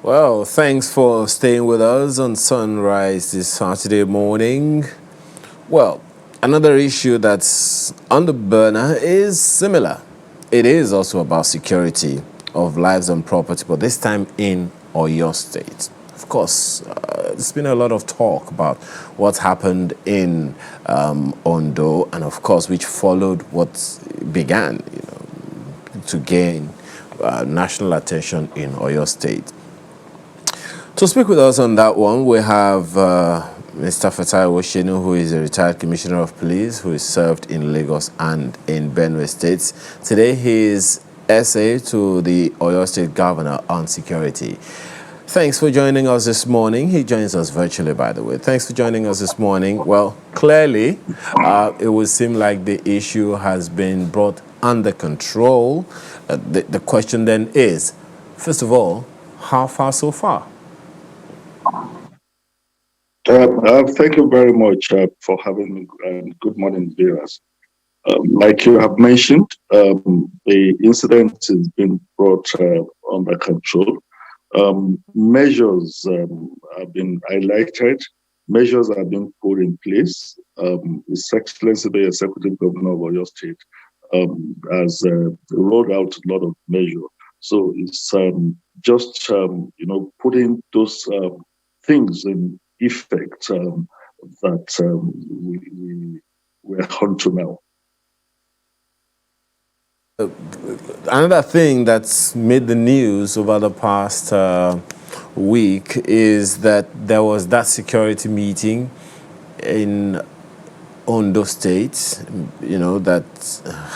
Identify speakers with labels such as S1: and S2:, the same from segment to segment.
S1: Well, thanks for staying with us on Sunrise this Saturday morning. Well, another issue that's on the burner is similar. It is also about security of lives and property, but this time in Oyo State. Of course, there's been a lot of talk about what's happened in Ondo, and of course, which followed what began, to gain national attention in Oyo State. To speak with us on that one, we have Mr. Fatai Owoseni, who is a retired commissioner of police who is served in Lagos and in Benue States. Today, he is SA to the Oyo State Governor on security. Thanks for joining us this morning. He joins us virtually, by the way. Thanks for joining us this morning. Well, clearly, it would seem like the issue has been brought under control. The question then is, first of all, how far so far?
S2: Thank you very much for having me. Good morning, viewers. Like you have mentioned, the incident has been brought under control. Measures have been highlighted. Measures have been put in place. His Excellency, the Executive Governor of Oyo State, has rolled out a lot of measures. So it's just putting those things in effect that we're on to now.
S1: Another thing that's made the news over the past week is that there was that security meeting in Ondo State, that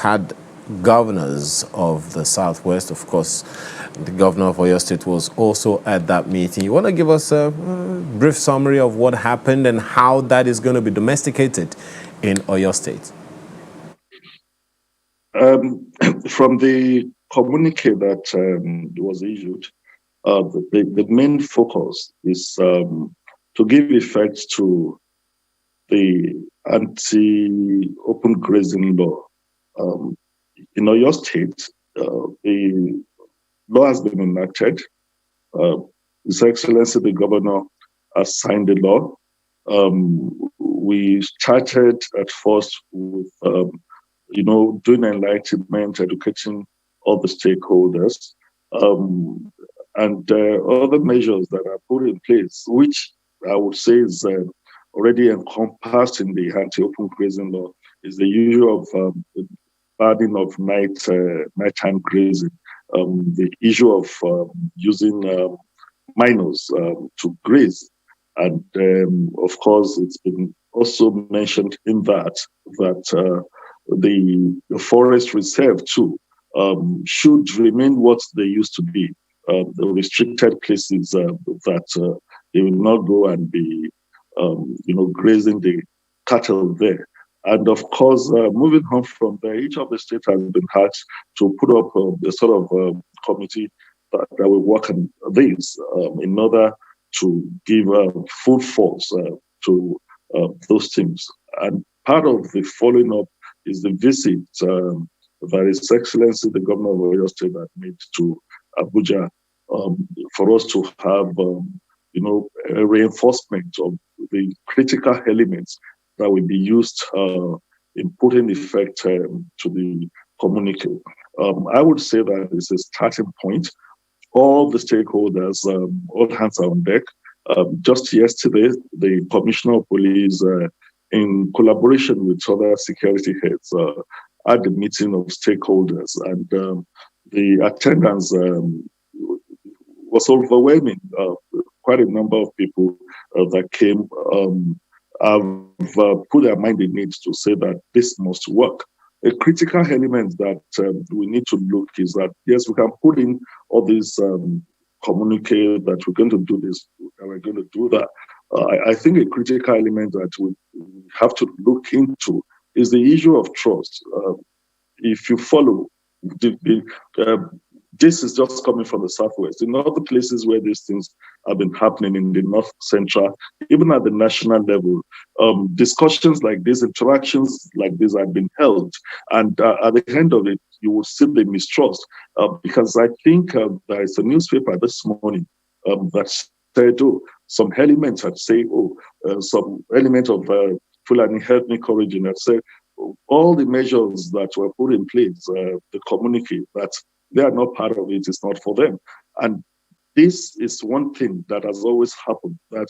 S1: had governors of the Southwest. Of course, the governor of Oyo State was also at that meeting. You want to give us a brief summary of what happened and how that is going to be domesticated in Oyo State?
S2: From the communique that was issued, the main focus is to give effect to the anti-open grazing law. In Oyo State, the law has been enacted. His Excellency the Governor has signed the law. We started at first with doing enlightenment, educating all the stakeholders, and other measures that are put in place, which I would say is already encompassed in the anti-open grazing law, is the issue of banning of nighttime grazing, the issue of using minors to graze, and of course, it's been also mentioned in that the forest reserve too should remain what they used to be, the restricted places that they will not go and be, grazing the cattle there. And of course, moving on from there, each of the states has been asked to put up a sort of committee that will work on this in order to give full force to those things. And part of the following up is the visit that His Excellency the Governor of Oyo State had made to Abuja for us to have, a reinforcement of the critical elements that will be used in putting effect to the communique. I would say that it's a starting point. All the stakeholders, all hands are on deck. Just yesterday, the Commissioner of Police, in collaboration with other security heads, had a meeting of stakeholders, and the attendance was overwhelming. Quite a number of people that came have put their mind in it to say that this must work. A critical element that we need to look is that, yes, we can put in all these communicate that we're going to do this, and we're going to do that. I think a critical element that we have to look into is the issue of trust. If you follow, this is just coming from the Southwest. In other places where these things have been happening in the North Central, even at the national level, discussions like this, interactions like this have been held. And at the end of it, you will see the mistrust. Because I think there is a newspaper this morning that said, oh, some elements that say, oh, some element of Fulani ethnic origin that said, all the measures that were put in place, the communicate that they are not part of it, it's not for them. And this is one thing that has always happened, that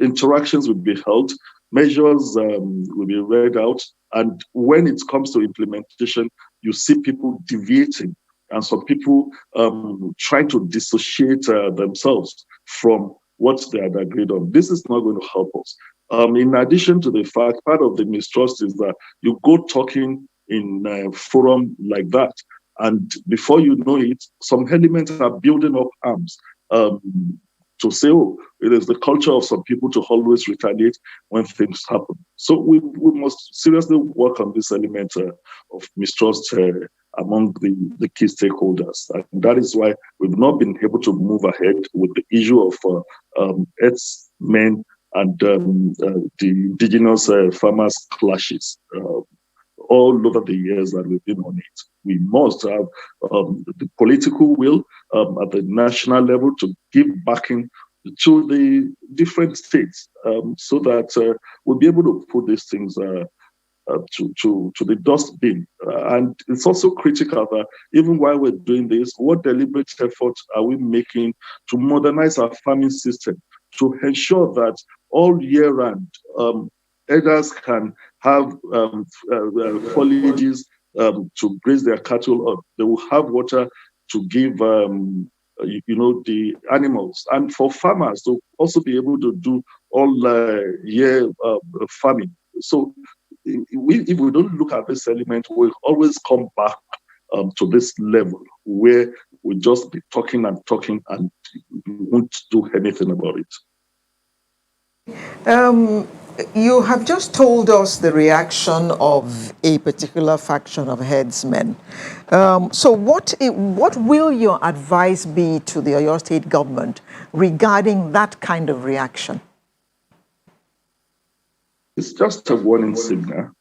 S2: interactions will be held, measures will be read out, and when it comes to implementation, you see people deviating and some people trying to dissociate themselves from what they had agreed on. This is not going to help us. In addition to the fact, part of the mistrust is that you go talking in a forum like that, and before you know it, some elements are building up arms. To say, oh, it is the culture of some people to always retaliate when things happen. So we must seriously work on this element of mistrust among the key stakeholders. And that is why we've not been able to move ahead with the issue of herdsmen and the indigenous farmers clashes all over the years that we've been on it. We must have the political will at the national level to give backing to the different states so that we'll be able to put these things to the dustbin. And it's also critical that even while we're doing this, what deliberate efforts are we making to modernize our farming system to ensure that all year round, herders can have foliages to graze their cattle on. They will have water to give, the animals. And for farmers to also be able to do all year farming. So if we don't look at this element, we'll always come back to this level where we'll just be talking and talking and we won't do anything about it.
S3: You have just told us the reaction of a particular faction of headsmen. So what will your advice be to the Oyo State government regarding that kind of reaction?
S2: It's just a warning signal.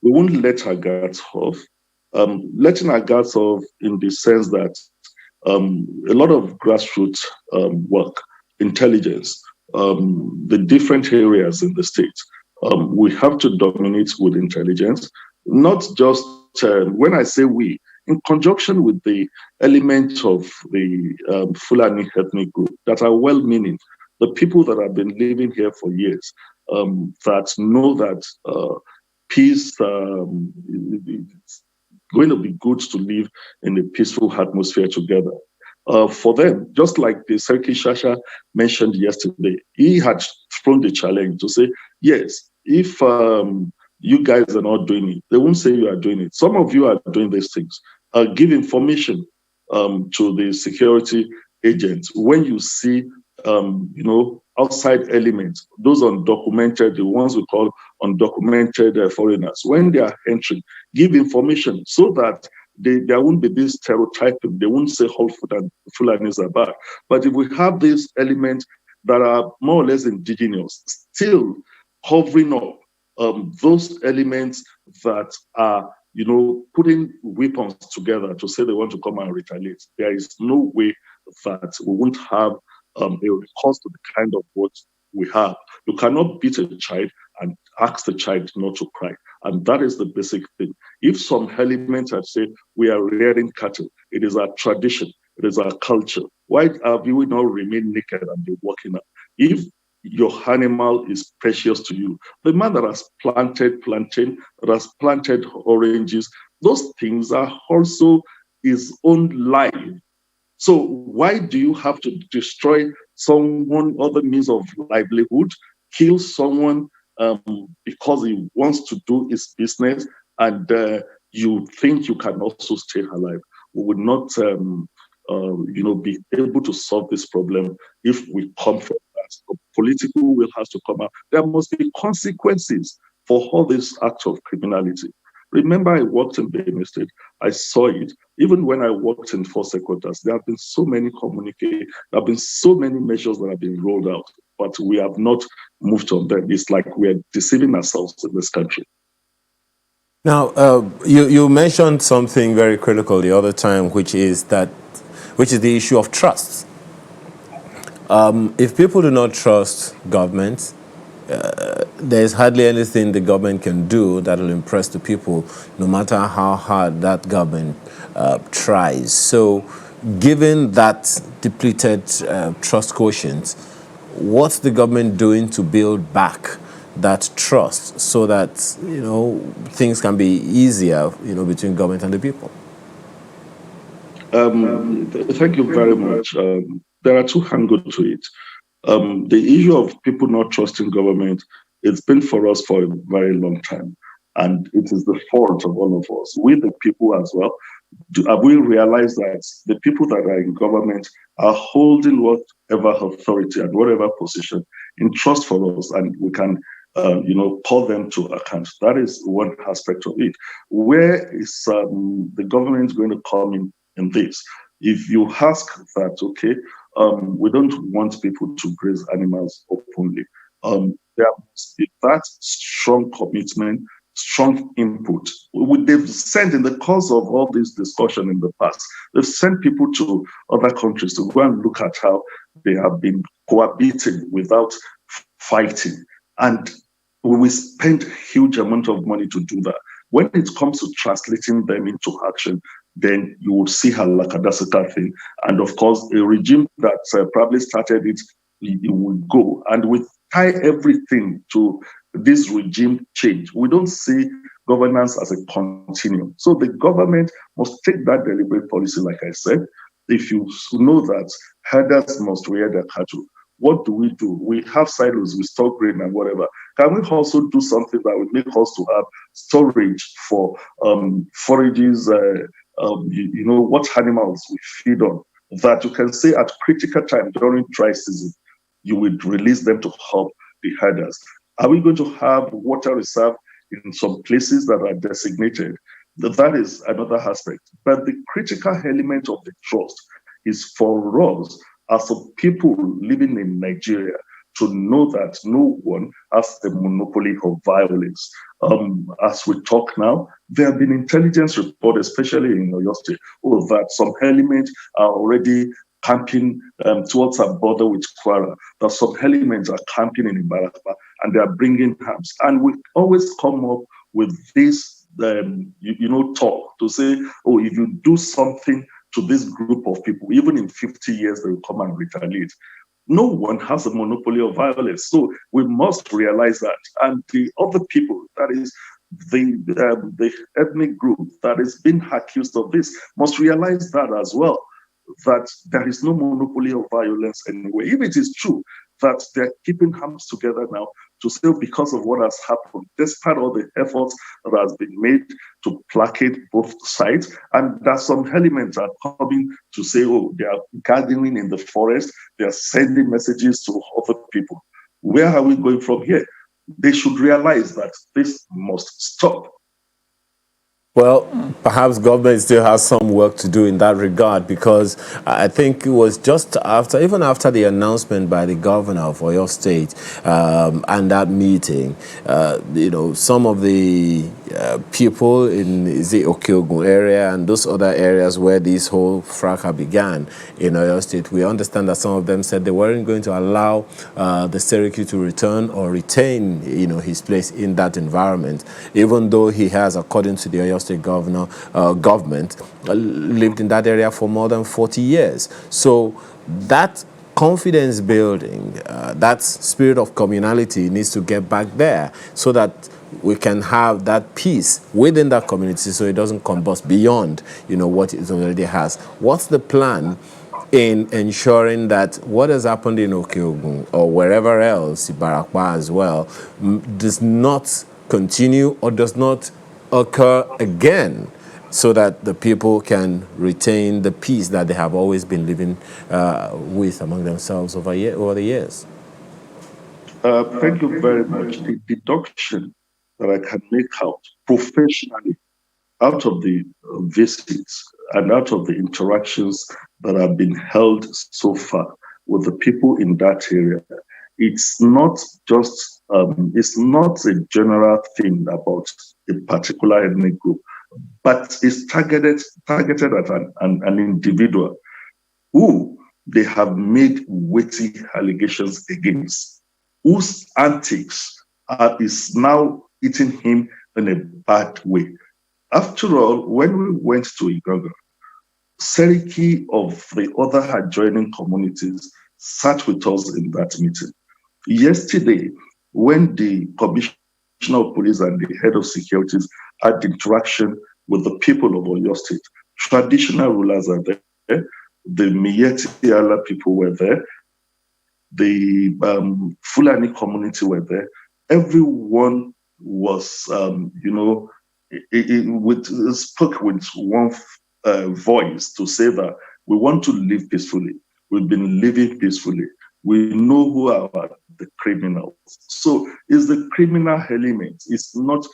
S2: We won't let our guards off. Letting our guards off in the sense that a lot of grassroots work, intelligence, the different areas in the state, we have to dominate with intelligence, not just when I say we, in conjunction with the element of the Fulani ethnic group that are well-meaning, the people that have been living here for years, that know that peace is going to be good to live in a peaceful atmosphere together. For them, just like the Serki Shasha mentioned yesterday, he had thrown the challenge to say, yes, if you guys are not doing it, they won't say you are doing it. Some of you are doing these things. Give information to the security agents when you see, outside elements, those undocumented, the ones we call undocumented foreigners, when they are entering, give information so that there won't be this stereotyping. They won't say all Fulanis are bad. But if we have these elements that are more or less indigenous, still covering up those elements that are, putting weapons together to say they want to come and retaliate, there is no way that we won't have a recourse to the kind of what we have. You cannot beat a child and ask the child not to cry. And that is the basic thing. If some elements have said we are rearing cattle, it is our tradition, it is our culture. Why have we not remain naked and be walking up? If your animal is precious to you, the man that has planted plantain, that has planted oranges, those things are also his own life. So why do you have to destroy someone other means of livelihood, kill someone because he wants to do his business, and you think you can also stay alive? We would not, be able to solve this problem if we come from that. The political will has to come out. There must be consequences for all this act of criminality. Remember, I worked in Benue State. I saw it. Even when I worked in Force Headquarters, there have been so many communiques. There have been so many measures that have been rolled out, but we have not moved on them. It's like we're deceiving ourselves in this country.
S1: Now, you mentioned something very critical the other time, which is the issue of trust. If people do not trust government, there's hardly anything the government can do that will impress the people, no matter how hard that government tries. So, given that depleted trust quotient, what's the government doing to build back that trust so that things can be easier between government and the people?
S2: Thank you very much. There are two angles to it. The issue of people not trusting government, it's been for us for a very long time. And it is the fault of all of us, we the people as well. Have we realized that the people that are in government are holding whatever authority and whatever position in trust for us, and we can, call them to account? That is one aspect of it. Where is the government going to come in this? If you ask that, okay, we don't want people to graze animals openly. There must be that strong commitment, strong input. They've sent, in the course of all this discussion in the past, they've sent people to other countries to go and look at how they have been cohabiting without fighting. And we spend huge amount of money to do that. When it comes to translating them into action, then you will see how lackadaisical thing. And of course, a regime that probably started it will go. And we tie everything to this regime change. We don't see governance as a continuum. So the government must take that deliberate policy, like I said. If you know that herders must rear their cattle, what do? We have silos, we store grain and whatever. Can we also do something that would make us to have storage for forages, what animals we feed on, that you can say at critical time during dry season, you would release them to help the herders? Are we going to have water reserve in some places that are designated? That is another aspect. But the critical element of the trust is for us as a people living in Nigeria to know that no one has the monopoly of violence. As we talk now, there have been intelligence reports, especially in Oyo State, that some elements are already camping towards our border with Kwara, that some elements are camping in Ibarakba, and they are bringing arms. And we always come up with this, talk to say, oh, if you do something to this group of people, even in 50 years, they will come and retaliate. No one has a monopoly of violence. So we must realize that. And the other people, that is the ethnic group that is being accused of this, must realize that as well, that there is no monopoly of violence anyway. If it is true that they're keeping hands together now to say, because of what has happened, despite all the efforts that has been made to placate both sides, and that some elements are coming to say, oh, they are gardening in the forest, they are sending messages to other people. Where are we going from here? They should realize that this must stop.
S1: Well, perhaps government still has some work to do in that regard, because I think it was just after, even after the announcement by the governor of Oyo State and that meeting, some of the people in the Okeogun area and those other areas where this whole fracas began in Oyo State, we understand that some of them said they weren't going to allow the Seriki to return or retain, his place in that environment, even though he has, according to the Oyo State government, lived in that area for more than 40 years. So that confidence building, that spirit of communality needs to get back there so that we can have that peace within that community so it doesn't combust beyond, what it already has. What's the plan in ensuring that what has happened in Okeogun or wherever else, Ibarakwa as well, does not continue or does not occur again, so that the people can retain the peace that they have always been living with among themselves over the years?
S2: Thank you very much. The deduction that I can make out professionally out of the visits and out of the interactions that have been held so far with the people in that area, it's not just it's not a general thing about a particular ethnic group, but it's targeted at an individual who they have made weighty allegations against, whose antics is now eating him in a bad way. After all, when we went to Igaga, Seriki of the other adjoining communities sat with us in that meeting. Yesterday, when the Commissioner of Police and the head of securities had interaction with the people of Oyo State, traditional rulers are there, the Miyetti Allah people were there, the Fulani community were there. Everyone was, spoke with one voice to say that we want to live peacefully. We've been living peacefully. We know who are the criminals. So it's the criminal element. It's not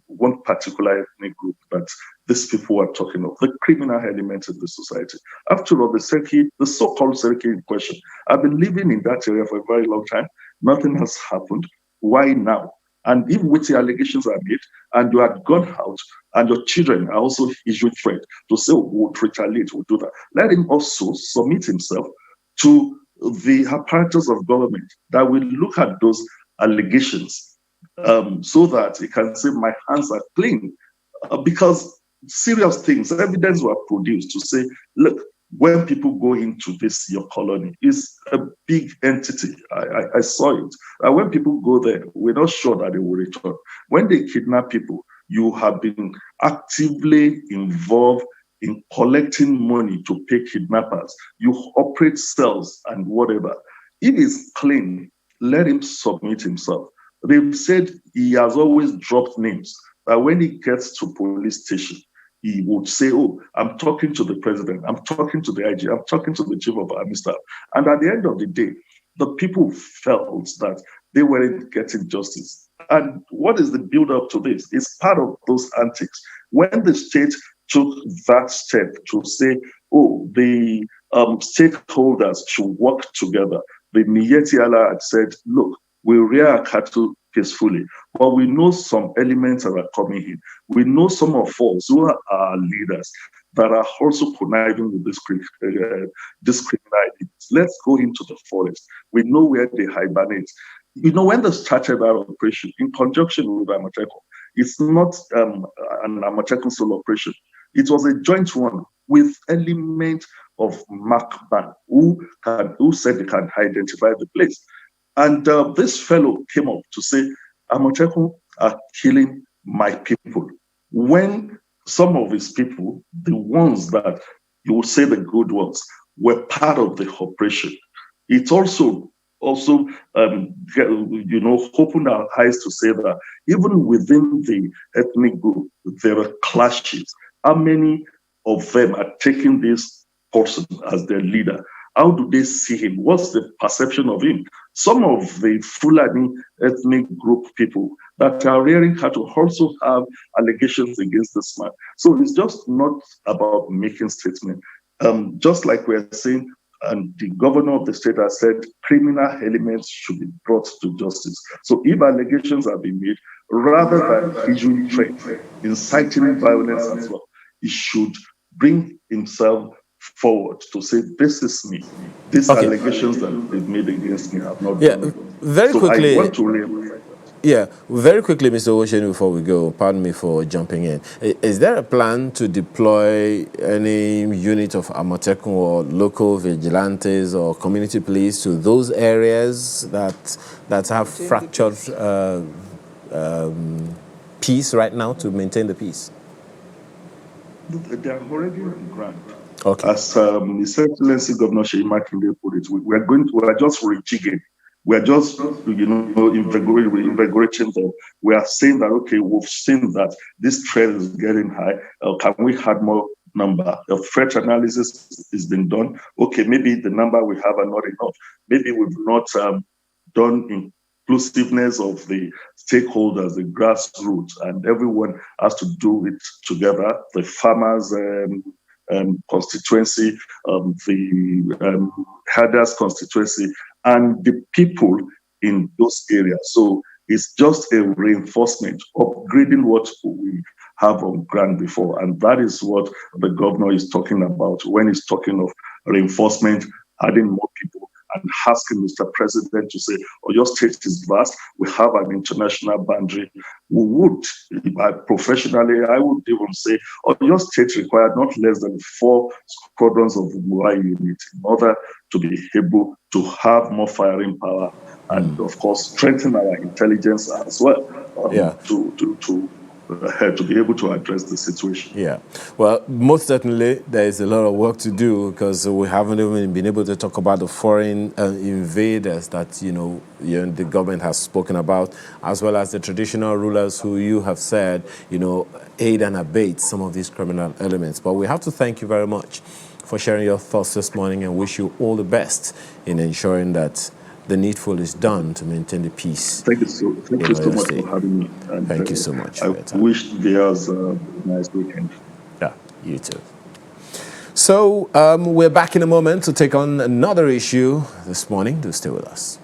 S2: one particular ethnic group that these people are talking of. The criminal element in the society. After all, the so-called Seriki in question, I've been living in that area for a very long time. Nothing has happened. Why now? And if witty allegations are made and you had gone out and your children are also issuing threat to say, we'll retaliate, we'll do that, let him also submit himself to the apparatus of government that will look at those allegations so that he can say, my hands are clean. Because serious things, evidence were produced to say, look, when people go into this, your colony, is a big entity. I saw it. And when people go there, we're not sure that they will return. When they kidnap people, you have been actively involved in collecting money to pay kidnappers. You operate cells and whatever. If he's clean, let him submit himself. They've said he has always dropped names. That when he gets to police station, he would say, oh, I'm talking to the president, I'm talking to the IG, I'm talking to the chief of army staff. And at the end of the day, the people felt that they weren't getting justice. And what is the build-up to this? It's part of those antics. When the state took that step to say, oh, the stakeholders should work together, the Miyetti Allah had said, look, we rear our cattle peacefully, but we know some elements that are coming in. We know some of us who are our leaders that are also conniving with this criminality. Let's go into the forest. We know where they hibernate. You know, when they started that operation in conjunction with Amateco, it's not an Amateco solo operation. It was a joint one with elements of MacBan who said they can identify the place. And this fellow came up to say, Amateco are killing my people. When some of his people, the ones that you would say the good ones, were part of the operation, it also opened our eyes to say that even within the ethnic group, there are clashes. How many of them are taking this person as their leader? How do they see him? What's the perception of him? Some of the Fulani ethnic group people that are rearing cattle also have allegations against this man. So it's just not about making statements. Just like we're saying, and the governor of the state has said, criminal elements should be brought to justice. So if allegations have been made, rather than issuing threat, inciting violence as well, he should bring himself forward to say, this is me. These allegations that they've made against me have not been.
S1: Very
S2: so
S1: quickly.
S2: I want to reemphasize.
S1: Yeah, very quickly, Mr. Owoseni, before we go, pardon me for jumping in. Is there a plan to deploy any unit of Amateco or local vigilantes or community police to those areas that have fractured peace right now to maintain the peace?
S2: They are already on the ground.
S1: Okay.
S2: As His Excellency Governor Sheyi Makinde put it, we are just rejigging. We are just, invigorating them. We are saying that, okay, we've seen that this trend is getting high. Can we have more number? The threat analysis is being done. Okay, maybe the number we have are not enough. Maybe we've not done inclusiveness of the stakeholders, the grassroots, and everyone has to do it together. The farmers, constituency, the herders constituency, and the people in those areas. So it's just a reinforcement, upgrading what we have on ground before. And that is what the governor is talking about when he's talking of reinforcement adding more people, and asking Mr. President to say, oh, your state is vast, we have an international boundary. We would, professionally, I would even say, oh, your state required not less than 4 squadrons of mobile units in order to be able to have more firing power and, of course, strengthen our intelligence as well to be able to address the situation.
S1: Yeah, well, most certainly there is a lot of work to do because we haven't even been able to talk about the foreign invaders that the government has spoken about, as well as the traditional rulers who you have said aid and abate some of these criminal elements. But we have to thank you very much for sharing your thoughts this morning and wish you all the best in ensuring that the needful is done to maintain the peace.
S2: Thank you so much for having me. And,
S1: thank you so much.
S2: I wish viewers a nice weekend.
S1: Yeah, you too. So we're back in a moment to take on another issue this morning. Do stay with us.